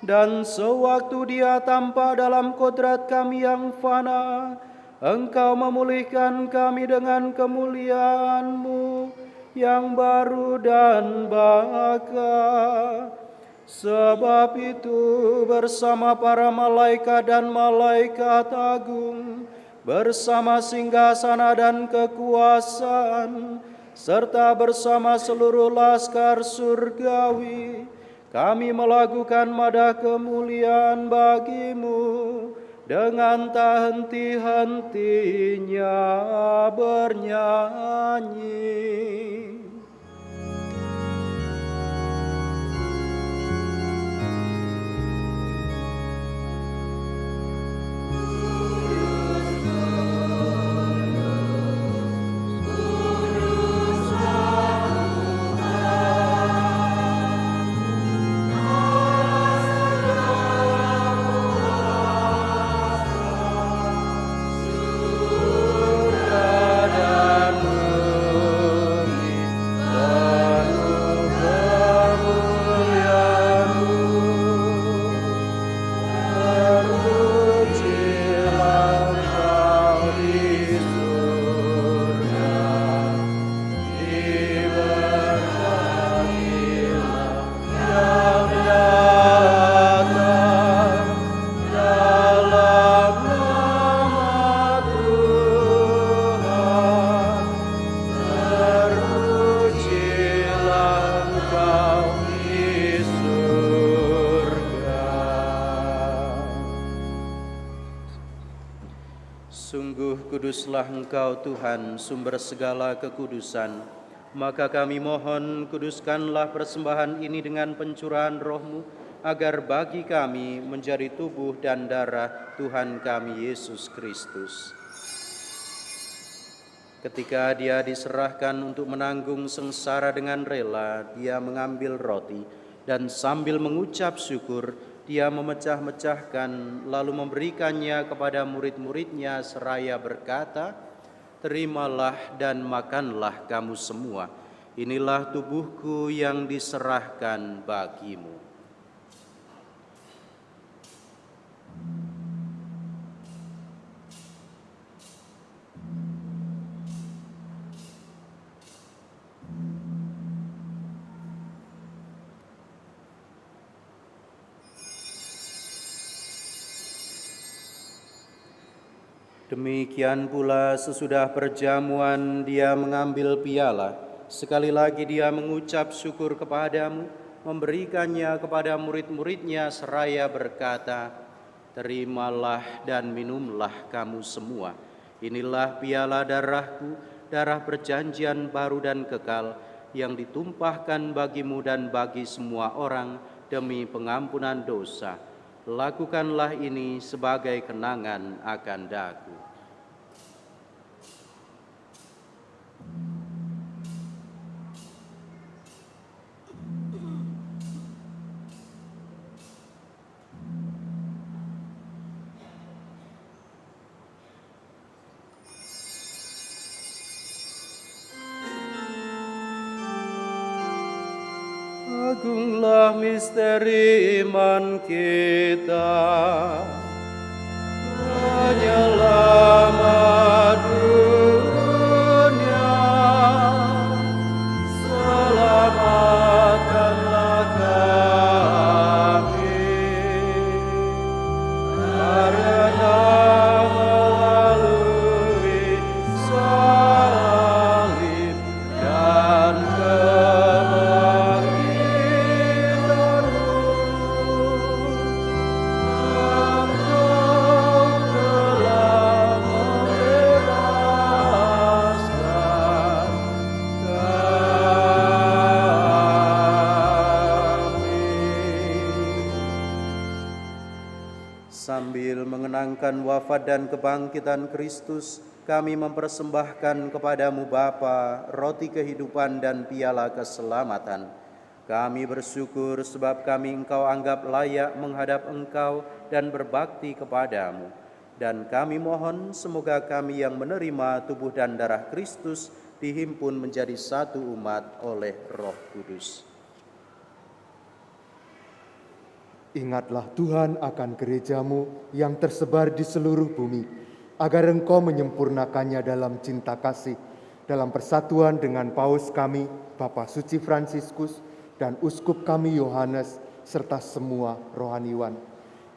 Dan sewaktu Dia tampak dalam kodrat kami yang fana, Engkau memulihkan kami dengan kemuliaan-Mu yang baru dan baka. Sebab itu bersama para malaikat dan malaikat agung, bersama singgasana dan kekuasaan, serta bersama seluruh laskar surgawi, kami melakukan madah kemuliaan bagi-Mu dengan tak henti-hentinya bernyanyi. Kuduslah Engkau Tuhan, sumber segala kekudusan. Maka kami mohon, kuduskanlah persembahan ini dengan pencurahan Roh-Mu, agar bagi kami menjadi tubuh dan darah Tuhan kami Yesus Kristus. Ketika Dia diserahkan untuk menanggung sengsara dengan rela, Dia mengambil roti dan sambil mengucap syukur, Dia memecah-mecahkan, lalu memberikannya kepada murid-muridnya seraya berkata, "Terimalah dan makanlah kamu semua. Inilah tubuhku yang diserahkan bagimu." Demikian pula sesudah perjamuan dia mengambil piala. Sekali lagi dia mengucap syukur kepadamu, memberikannya kepada murid-muridnya seraya berkata, "Terimalah dan minumlah kamu semua. Inilah piala darahku, darah perjanjian baru dan kekal, yang ditumpahkan bagimu dan bagi semua orang demi pengampunan dosa. Lakukanlah ini sebagai kenangan akan daku." Agunglah misteri iman kita, penyelamat dunia, selamatkanlah kami, karena melalui salib dan sambil mengenangkan wafat dan kebangkitan Kristus, kami mempersembahkan kepadamu Bapa, roti kehidupan dan piala keselamatan. Kami bersyukur sebab kami Engkau anggap layak menghadap Engkau dan berbakti kepadamu. Dan kami mohon semoga kami yang menerima tubuh dan darah Kristus dihimpun menjadi satu umat oleh Roh Kudus. Ingatlah Tuhan akan gerejamu yang tersebar di seluruh bumi, agar Engkau menyempurnakannya dalam cinta kasih, dalam persatuan dengan Paus kami, Bapak Suci Fransiskus, dan Uskup kami Yohanes, serta semua rohaniwan.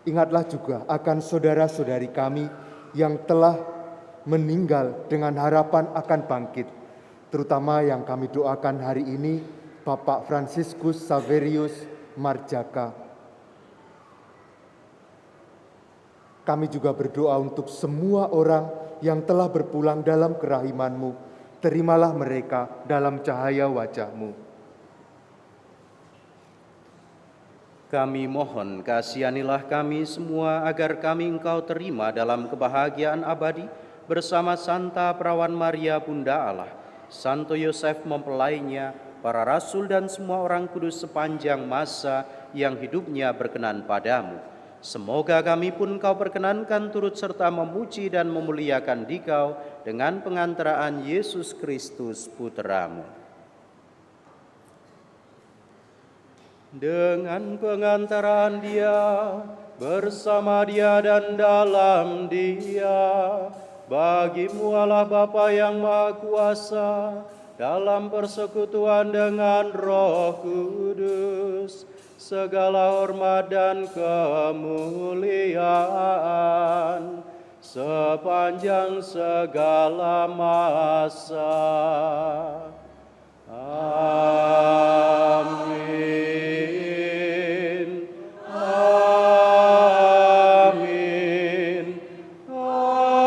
Ingatlah juga akan saudara-saudari kami yang telah meninggal dengan harapan akan bangkit, terutama yang kami doakan hari ini, Bapak Fransiskus Saverius Marjaka. Kami juga berdoa untuk semua orang yang telah berpulang dalam kerahiman-Mu. Terimalah mereka dalam cahaya wajah-Mu. Kami mohon kasihanilah kami semua agar kami Engkau terima dalam kebahagiaan abadi bersama Santa Perawan Maria Bunda Allah, Santo Yosef mempelainya, para rasul dan semua orang kudus sepanjang masa yang hidupnya berkenan padamu. Semoga kami pun Kau perkenankan turut serta memuji dan memuliakan Dikau dengan pengantaraan Yesus Kristus Putra-Mu. Dengan pengantaraan Dia, bersama Dia dan dalam Dia, bagi-Mu Allah Bapa yang Maha Kuasa, dalam persekutuan dengan Roh Kudus, segala hormat dan kemuliaan sepanjang segala masa. Amin. Amin. Amin.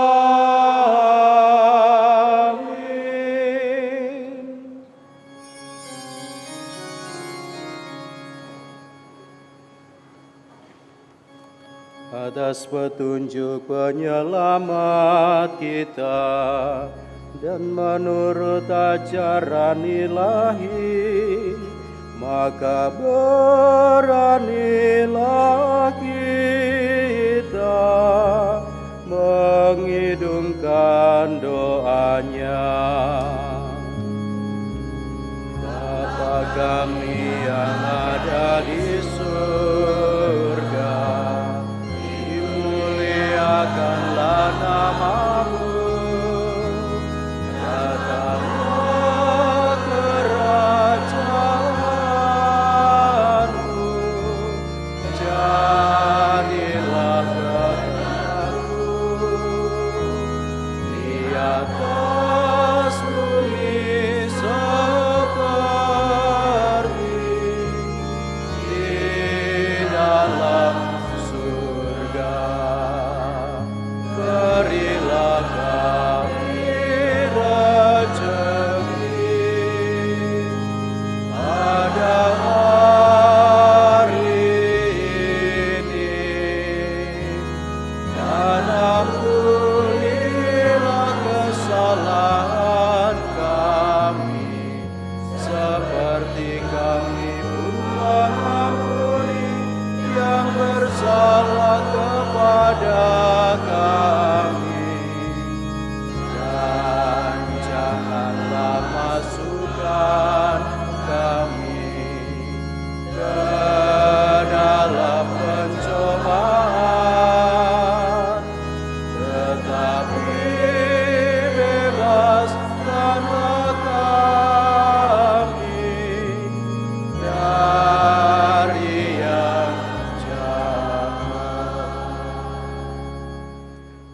Atas petunjuk penyelamat kita dan menurut ajaran ilahi, maka beranilah kita mengidungkan doanya. Bapa kami yang ada di surga, dimuliakanlah nama-Mu, datanglah kerajaan-Mu,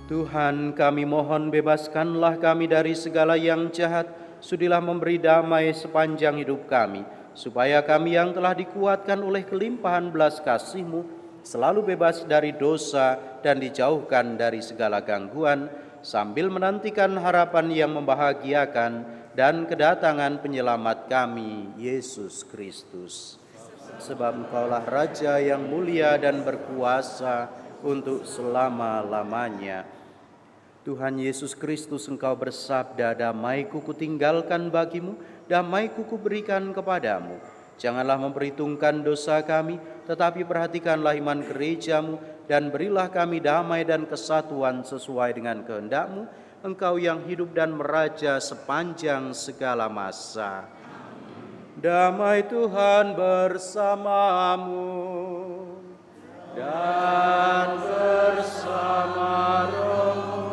Tuhan, kami mohon bebaskanlah kami dari segala yang jahat, sudilah memberi damai sepanjang hidup kami, supaya kami yang telah dikuatkan oleh kelimpahan belas kasih-Mu, selalu bebas dari dosa dan dijauhkan dari segala gangguan, sambil menantikan harapan yang membahagiakan dan kedatangan penyelamat kami, Yesus Kristus. Sebab Engkaulah Raja yang mulia dan berkuasa untuk selama-lamanya. Tuhan Yesus Kristus, Engkau bersabda, damai-Ku kutinggalkan bagimu, damai-Ku kuberikan kepadamu. Janganlah memperhitungkan dosa kami, tetapi perhatikanlah iman gereja-Mu, dan berilah kami damai dan kesatuan sesuai dengan kehendak-Mu, Engkau yang hidup dan meraja sepanjang segala masa. Damai Tuhan bersamamu dan bersama rohmu.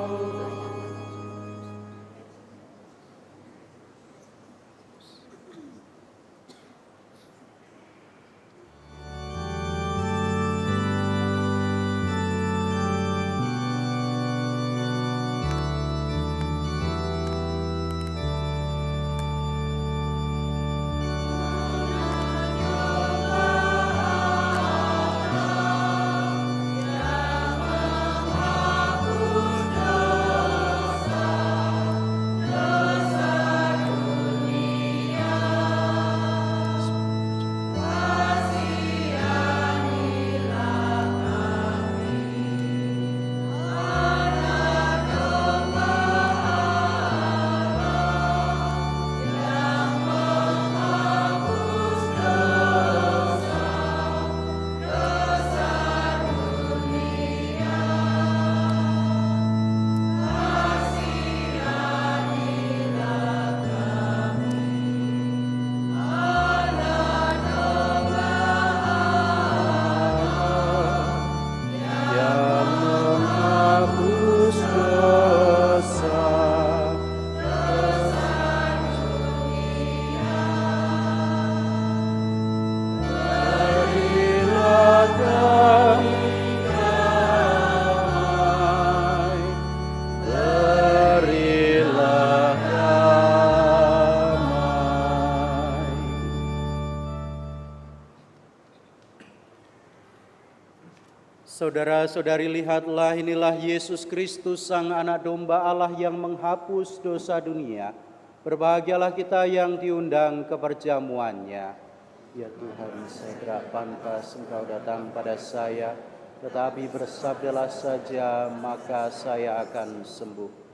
Saudara-saudari, lihatlah, inilah Yesus Kristus, Sang Anak Domba Allah yang menghapus dosa dunia. Berbahagialah kita yang diundang ke perjamuannya. Ya Tuhan, segera pantas Engkau datang pada saya, tetapi bersabdalah saja, maka saya akan sembuh.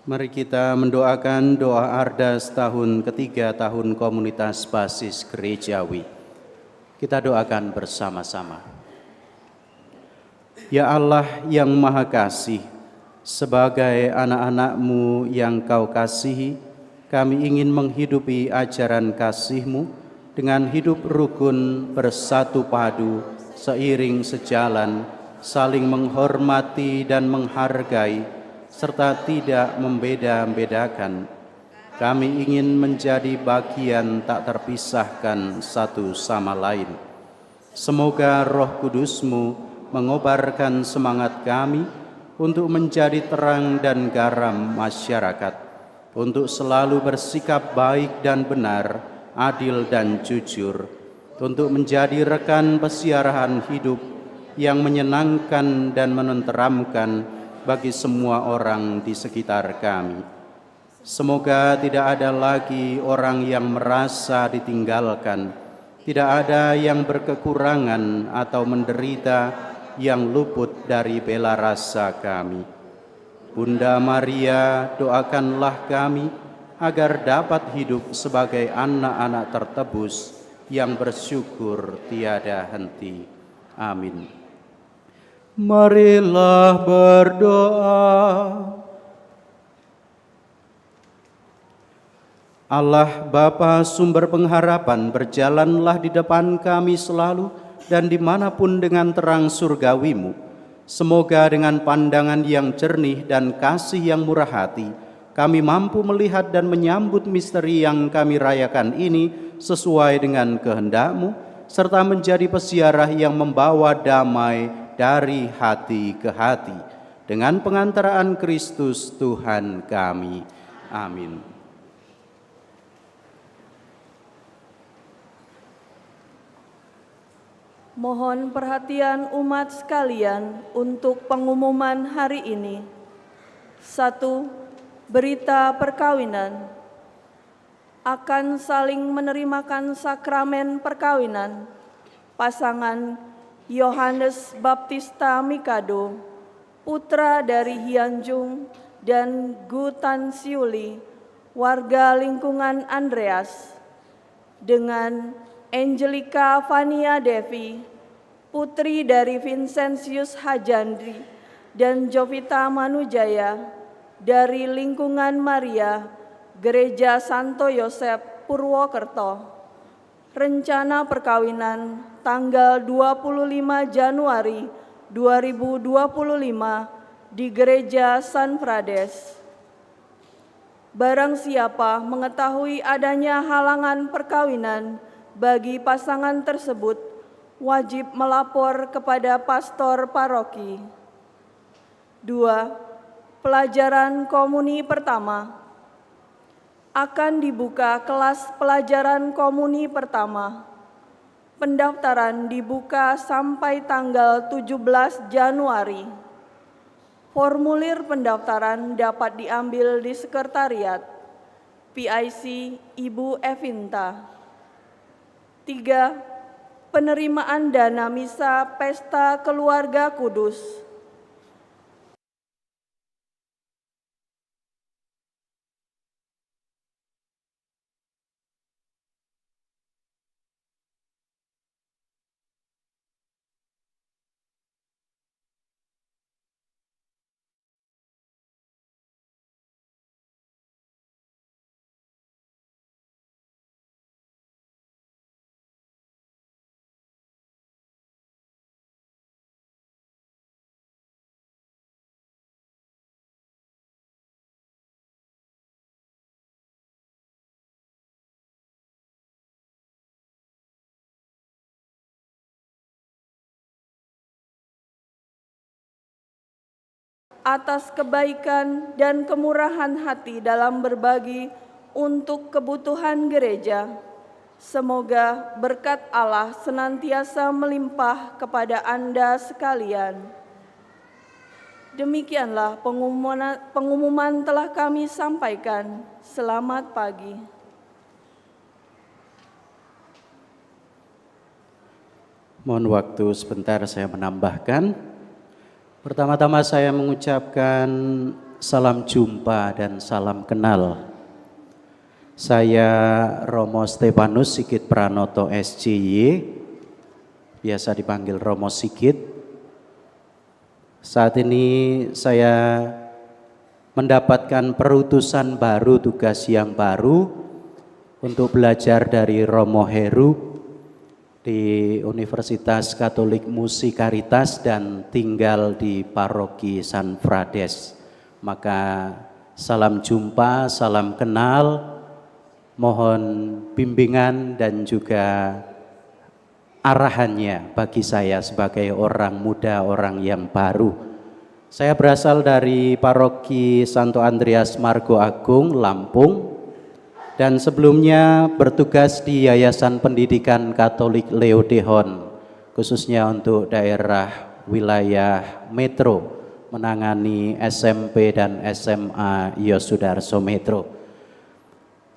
Mari kita mendoakan doa Ardas tahun ketiga tahun komunitas basis gerejawi. Kita doakan bersama-sama. Ya Allah yang Maha Kasih, sebagai anak-anak-Mu yang Kau kasihi, kami ingin menghidupi ajaran kasih-Mu dengan hidup rukun, bersatu padu, seiring sejalan, saling menghormati dan menghargai, serta tidak membeda-bedakan. Kami ingin menjadi bagian tak terpisahkan satu sama lain. Semoga Roh Kudus-Mu mengobarkan semangat kami untuk menjadi terang dan garam masyarakat, untuk selalu bersikap baik dan benar, adil dan jujur, untuk menjadi rekan pesiarahan hidup yang menyenangkan dan menenteramkan bagi semua orang di sekitar kami. Semoga tidak ada lagi orang yang merasa ditinggalkan, tidak ada yang berkekurangan atau menderita yang luput dari bela rasa kami. Bunda Maria, doakanlah kami agar dapat hidup sebagai anak-anak tertebus yang bersyukur tiada henti. Amin. Marilah berdoa. Allah Bapa sumber pengharapan, berjalanlah di depan kami selalu dan dimanapun dengan terang surgawi-Mu. Semoga dengan pandangan yang jernih dan kasih yang murah hati, kami mampu melihat dan menyambut misteri yang kami rayakan ini sesuai dengan kehendak-Mu, serta menjadi pesiarah yang membawa damai dari hati ke hati, dengan pengantaraan Kristus Tuhan kami. Amin. Mohon perhatian umat sekalian untuk pengumuman hari ini. 1. Berita perkawinan. Akan saling menerimakan sakramen perkawinan pasangan Yohanes Baptista Mikado, putra dari Hyunjung dan Gu Tan Siuli, warga lingkungan Andreas, dengan Angelica Vania Devi, putri dari Vincentius Hajandri dan Jovita Manujaya, dari lingkungan Maria, Gereja Santo Yosep Purwokerto. Rencana perkawinan tanggal 25 Januari 2025 di Gereja San Frades. Barang siapa mengetahui adanya halangan perkawinan bagi pasangan tersebut, wajib melapor kepada pastor paroki. 2. Pelajaran komuni pertama. Akan dibuka kelas pelajaran komuni pertama. Pendaftaran dibuka sampai tanggal 17 Januari. Formulir pendaftaran dapat diambil di sekretariat. PIC Ibu Evinta. 3. Penerimaan dana misa Pesta Keluarga Kudus. Atas kebaikan dan kemurahan hati dalam berbagi untuk kebutuhan gereja. Semoga berkat Allah senantiasa melimpah kepada Anda sekalian. Demikianlah pengumuman telah kami sampaikan. Selamat pagi. Mohon waktu sebentar saya menambahkan. Pertama-tama saya mengucapkan salam jumpa dan salam kenal. Saya Romo Stefanus Sigit Pranoto SCY, biasa dipanggil Romo Sigit. Saat ini saya mendapatkan perutusan baru, tugas yang baru untuk belajar dari Romo Heru di Universitas Katolik Musikaritas dan tinggal di Paroki San Frades. Maka salam jumpa, salam kenal, mohon bimbingan dan juga arahannya bagi saya sebagai orang muda, orang yang baru. Saya berasal dari Paroki Santo Andreas Margo Agung, Lampung, dan sebelumnya bertugas di Yayasan Pendidikan Katolik Leodehon, khususnya untuk daerah wilayah metro, menangani SMP dan SMA Yosudarso Metro.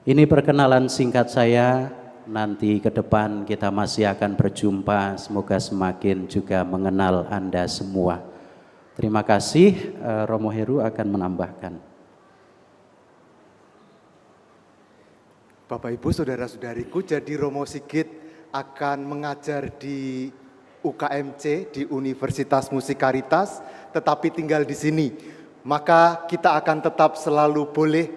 Ini perkenalan singkat saya, nanti ke depan kita masih akan berjumpa, semoga semakin juga mengenal Anda semua. Terima kasih, Romo Heru akan menambahkan. Bapak Ibu, saudara-saudariku, jadi Romo Sigit akan mengajar di UKMC, di Universitas Musikaritas, tetapi tinggal di sini. Maka kita akan tetap selalu boleh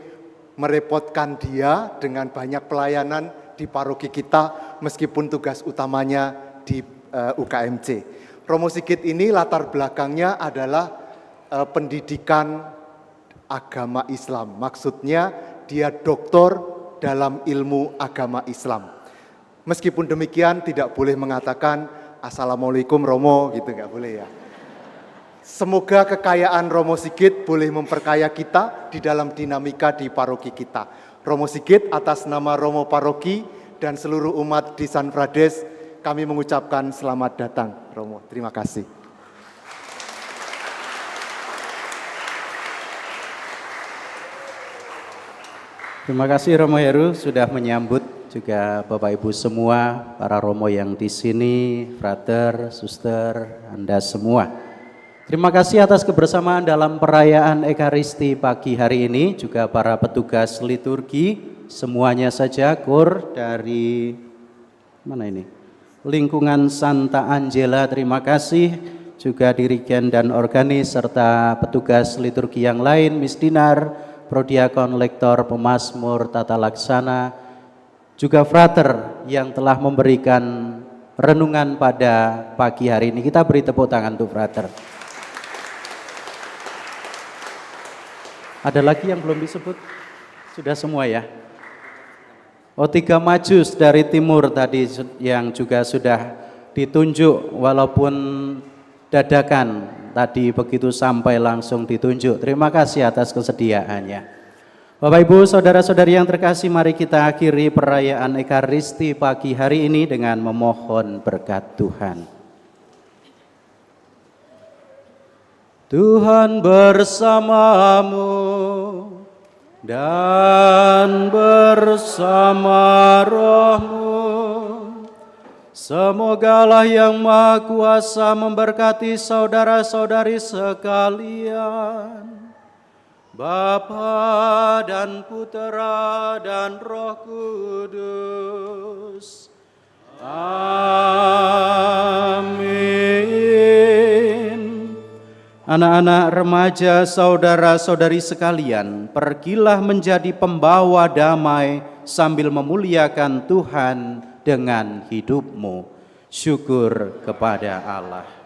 merepotkan dia dengan banyak pelayanan di paroki kita, meskipun tugas utamanya di UKMC. Romo Sigit ini latar belakangnya adalah pendidikan agama Islam. Maksudnya dia doktor dalam ilmu agama Islam. Meskipun demikian tidak boleh mengatakan Assalamualaikum Romo, gitu nggak boleh ya. Semoga kekayaan Romo Sigit boleh memperkaya kita di dalam dinamika di paroki kita. Romo Sigit atas nama Romo Paroki dan seluruh umat di San Frades, kami mengucapkan selamat datang Romo. Terima kasih. Terima kasih Romo Heru sudah menyambut juga Bapak Ibu semua, para Romo yang di sini, frater, suster, Anda semua. Terima kasih atas kebersamaan dalam perayaan Ekaristi pagi hari ini, juga para petugas liturgi, semuanya saja, kur dari mana ini? Lingkungan Santa Angela, terima kasih, juga dirigen dan organis, serta petugas liturgi yang lain, Miss Dinar, Prodiakon, Lektor, Pemasmur, Tata Laksana, juga frater yang telah memberikan renungan pada pagi hari ini. Kita beri tepuk tangan untuk frater. Ada lagi yang belum disebut? Sudah semua ya? Oh, 3 majus dari timur tadi yang juga sudah ditunjuk walaupun dadakan. Tadi begitu sampai langsung ditunjuk. Terima kasih atas kesediaannya. Bapak Ibu, saudara-saudari yang terkasih, mari kita akhiri perayaan Ekaristi pagi hari ini dengan memohon berkat Tuhan. Tuhan bersamamu dan bersama rohmu. Semogalah yang Maha Kuasa memberkati saudara-saudari sekalian, Bapa dan Putera dan Roh Kudus. Amin. Anak-anak remaja, saudara-saudari sekalian, pergilah menjadi pembawa damai sambil memuliakan Tuhan dengan hidupmu. Syukur kepada Allah.